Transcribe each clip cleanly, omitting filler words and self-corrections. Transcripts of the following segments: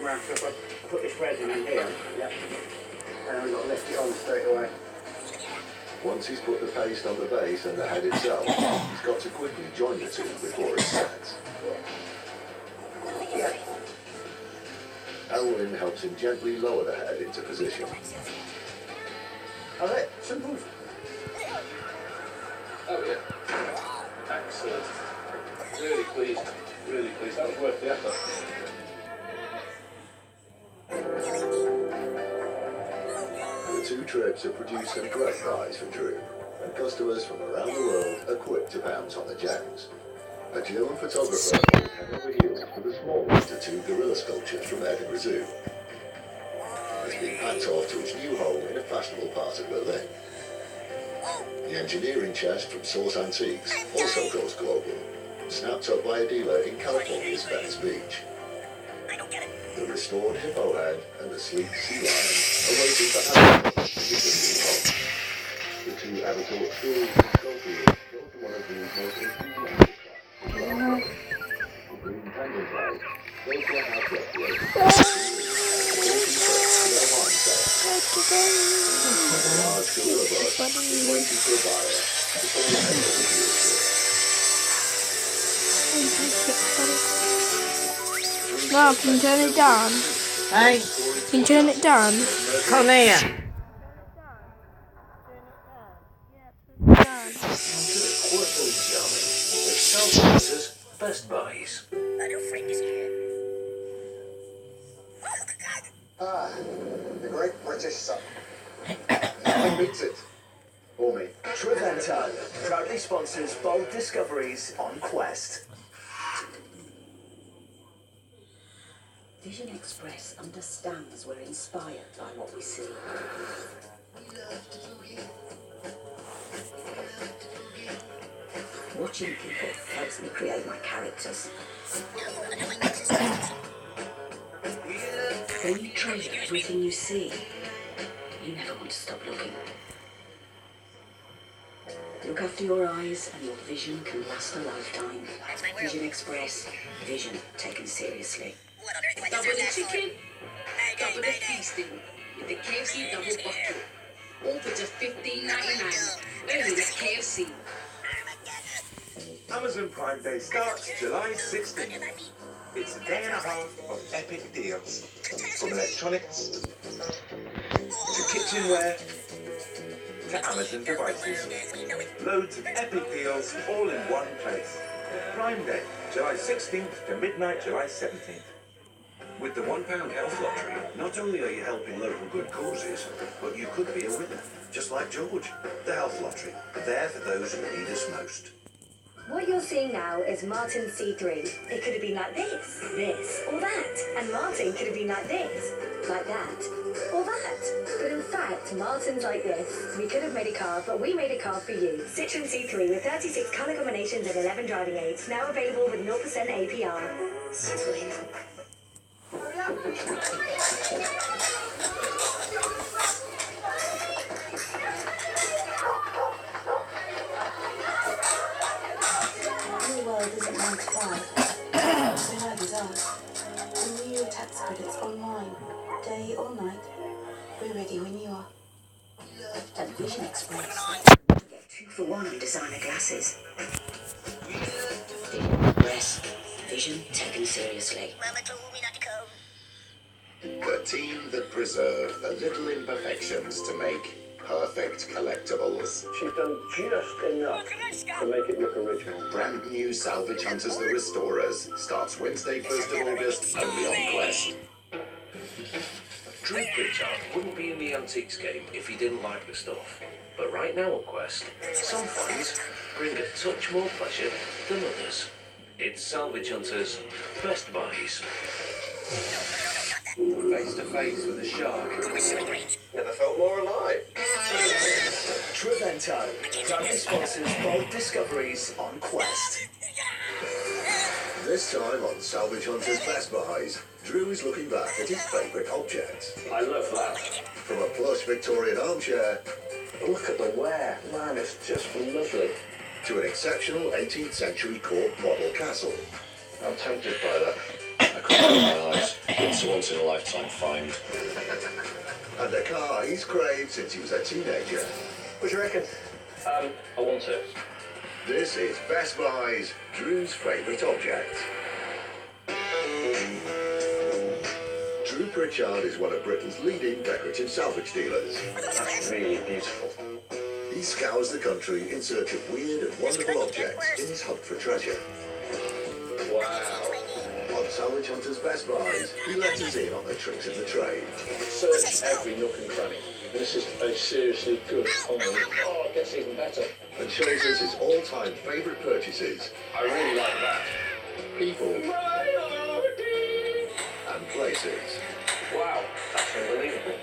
around. So if I put this resin in here, yep, and we've got to lift it on straight away. Once he's put the paste on the base and the head itself, he's got to quickly join the two before it sets. Yeah. Elwyn helps him gently lower the head into position. That's it. Simple. Oh yeah. Excellent. Really pleased. Really pleased. That was worth the effort. The two trips have produced some great buys for Drew, and customers from around the world are quick to pounce on the gems. A German photographer will head over heels for the smallest of two gorilla sculptures from Edinburgh Zoo. It's been packed off to its new home in a fashionable part of Berlin. The engineering chest from Source Antiques also goes global, snapped up by a dealer in California's Venice Beach. The restored hippo head and the sleek sea lion are waiting for Avatar to give them new home. The two Avatar schools and sculptures go to one of the most enthusiastic classes. The green penguin flag goes to a house decoration. A large gorilla bus is waiting for a buyer before the head of the Wow, can you turn it down? Hey, Can you turn it down? come here. Quarterly Charming, the Salvador's best buys. Ah, the great British sun. Nothing beats it. Or me. Trevento proudly sponsors bold discoveries on Quest. Vision Express understands we're inspired by what we see. Watching people helps me create my characters. When you treasure everything you see, you never want to stop looking. Look after your eyes and your vision can last a lifetime. Vision Express, vision taken seriously. Double the chicken, double the feasting with the KFC double bucket. All for just $15.99. Only this KFC. Amazon Prime Day starts July 16th. It's a day and a half of epic deals. From electronics to kitchenware to Amazon devices. Loads of epic deals all in one place. Prime Day, July 16th to midnight, July 17th. With the £1 health lottery, not only are you helping local good causes, but you could be a winner, just like George. The health lottery, there for those who need us most. What you're seeing now is Martin C3. It could have been like this, or that. And Martin could have been like this, like that, or that. But in fact, Martin's like this. We could have made a car, but we made a car for you. Citroen C3 with 36 colour combinations and 11 driving aids. Now available with 0% APR. Citroen. Your world isn't 9 to 5. So neither is ours. Renew your tax credits online, day or night. We're ready when you are. At Vision Express, get 2-for-1 on designer glasses. Vision Express, vision taken seriously. The team that preserve the little imperfections to make perfect collectibles. She's done just enough to make it look original. Brand new Salvage Hunters the Restorers starts Wednesday 1st of August only on Quest. Drew Pritchard wouldn't be in the antiques game if he didn't like the stuff. But right now at Quest, some finds bring a touch more pleasure than others. It's Salvage Hunters' best buys. Face to face with a shark. Never felt more alive. Trevento proudly sponsors bold discoveries on Quest. This time on Salvage Hunters Best Buys, Drew is looking back at his favourite objects. I love that. From a plush Victorian armchair Look at the wear. Man, it's just lovely. to an exceptional 18th century court model castle. I'm tempted by that. I couldn't open my eyes. It's a once-in-a-lifetime find. And a car he's craved since he was a teenager. What do you reckon? I want it. This is Best Buy's Drew's favourite object. Drew Pritchard is one of Britain's leading decorative salvage dealers. That's really beautiful. He scours the country in search of weird and wonderful objects in his hunt for treasure. Wow. On Salvage Hunters Best Buys, he lets us in on the tricks of the trade. Search every nook and cranny. This is a seriously good home. Oh, it gets even better. And shows us his all-time favourite purchases. I really like that. People. And places. Wow, that's unbelievable.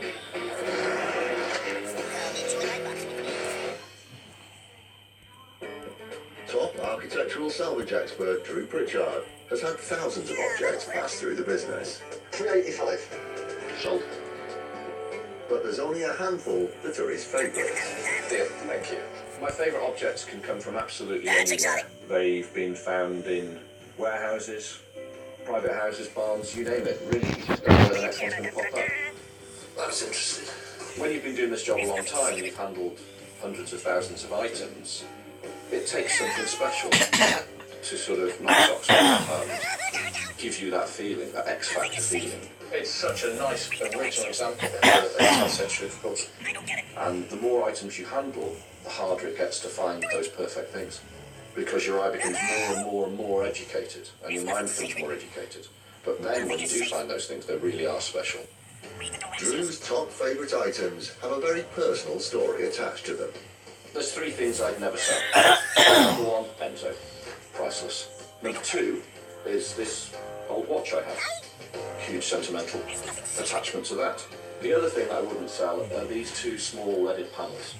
Top architectural salvage expert Drew Pritchard has had thousands of objects pass through the business. $385. Sold. But there's only a handful that are his favourites. Deal, thank you. My favourite objects can come from absolutely anywhere. They've been found in warehouses, private houses, barns, you name it. Really, you just don't know where the next one's going to pop up. I was interested. When you've been doing this job a long time and you've handled hundreds of thousands of items, it takes something special to sort of knock socks off your hand, give you that feeling, that X Factor feeling. It's such a nice original example of the 18th century, of course. And the more items you handle, the harder it gets to find those perfect things. Because your eye becomes more and more and more educated, and your mind becomes more educated. But then when you do find those things, they really are special. Drew's top favourite items have a very personal story attached to them. There's three things I'd never sell. Number one, Benzo. Priceless. Number two is this old watch I have. Huge sentimental attachment to that. The other thing I wouldn't sell are these two small leaded panels.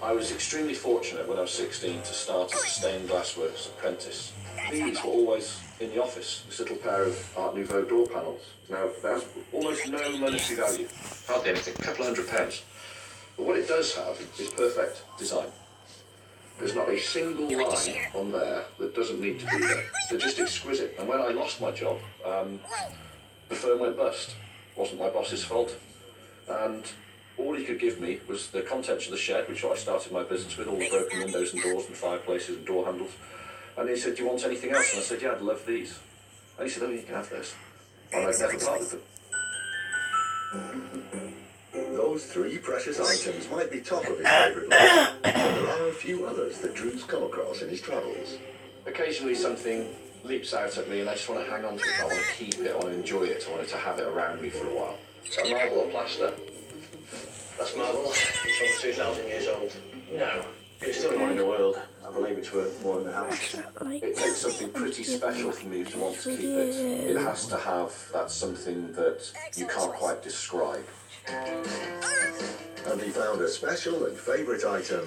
I was extremely fortunate when I was 16 to start as a stained glass works apprentice. These were always in the office, this little pair of Art Nouveau door panels. Now, they have almost no monetary value, hardly anything, a couple of £100. But what it does have is perfect design. There's not a single line on there that doesn't need to be there. They're just exquisite. And when I lost my job, the firm went bust. It wasn't my boss's fault. And all he could give me was the contents of the shed, which I started my business with, all the broken windows and doors and fireplaces and door handles. And he said, do you want anything else? And I said, yeah, I'd love these. And he said, oh, you can have this. And I'd never part with them. Those three precious items might be top of his favourite list, but there are a few others that Drew's come across in his travels. Occasionally something leaps out at me and I just want to hang on to it. I want to keep it, I want to enjoy it, I want it to have it around me for a while. A marble or plaster? That's marble. It's over 2,000 years old. No. It's still one in the world. I believe it's worth more than the house. It takes something pretty special for me to want to keep it. It has to have that something that you can't quite describe. And he found a special and favourite item